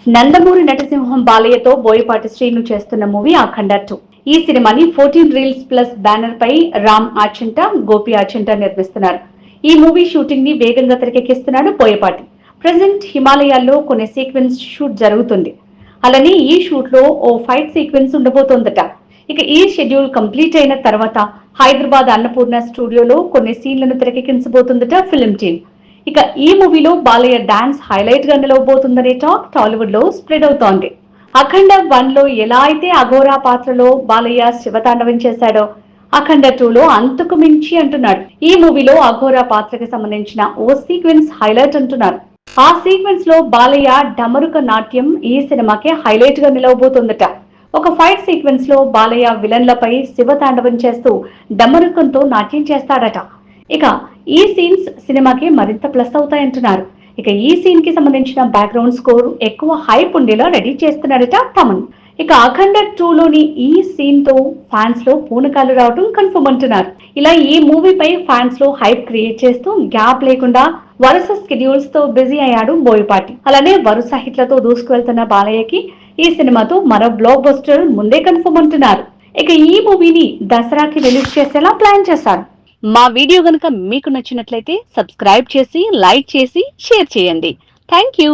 నందమూరి నటసింహం బాలయ్యతో బోయపాటి శ్రీను చేస్తున్న మూవీ అఖండ 2. ఈ సినిమాని 14 రీల్స్ ప్లస్ బ్యానర్ పై రామ్ ఆచంట, గోపి ఆచంట నిర్మిస్తున్నారు. ఈ మూవీ షూటింగ్ ని వేగంగా తెరకెక్కిస్తున్నాడు బోయపాటి. ప్రెజెంట్ హిమాలయాల్లో కొన్ని సీక్వెన్స్ షూట్ జరుగుతుంది. అలానే ఈ షూట్ లో ఓ ఫైట్ సీక్వెన్స్ ఉండబోతోందట. ఇక ఈ షెడ్యూల్ కంప్లీట్ అయిన తర్వాత హైదరాబాద్ అన్నపూర్ణ స్టూడియోలో కొన్ని సీన్లను తెరకెక్కించబోతుందట ఫిల్మ్ టీమ్. ఇక ఈ మూవీలో బాలయ్య డాన్స్ హైలైట్ గా నిలవబోతుందనే టాక్ టాలీవుడ్ లో స్ప్రెడ్ అవుతోంది. అఖండ 1 లో ఎలా అయితే అఘోరా పాత్రలో బాలయ్య శివతాండవం చేశాడో అఖండ 2 లో అంతకు మించి అంటున్నాడు. ఈ మూవీలో అఘోరా పాత్రకు సంబంధించిన ఓ సీక్వెన్స్ హైలైట్ అంటున్నారు. ఆ సీక్వెన్స్ లో బాలయ్య డమరుక నాట్యం ఈ సినిమాకి హైలైట్ గా నిలవబోతోందట. ఒక ఫైట్ సీక్వెన్స్ లో బాలయ్య విలన్లపై శివతాండవం చేస్తూ డమరుకంతో నాట్యం చేస్తాడట. ఇక ఈ సీన్స్ సినిమాకి మరింత ప్లస్ అవుతాయంటున్నారు. ఇక ఈ సీన్ కి సంబంధించిన బ్యాక్గ్రౌండ్ స్కోర్ ఎక్కువ హైప్ ఉండేలా రెడీ చేస్తున్నాడట తమన్. ఇక అఖండ 2 లోని ఈ సీన్ తో ఫ్యాన్స్ లో పూనకాలు రావడం కన్ఫర్మ్ అంటున్నారు. ఇలా ఈ మూవీపై ఫ్యాన్స్ లో హైప్ క్రియేట్ చేస్తూ గ్యాప్ లేకుండా వరుస స్కెడ్యూల్స్ తో బిజీ అయ్యాడు బోయపాటి. అలానే వరుస హిట్లతో దూసుకువెళ్తున్న బాలయ్యకి ఈ సినిమాతో మరో బ్లాక్ బస్టర్ ముందే కన్ఫర్మ్ అంటున్నారు. ఇక ఈ మూవీని దసరాకి రిలీజ్ చేసేలా ప్లాన్ చేశారు. మా వీడియో గనుక మీకు నచ్చినట్లయితే సబ్స్క్రైబ్ చేసి, లైక్ చేసి, షేర్ చేయండి. Thank you.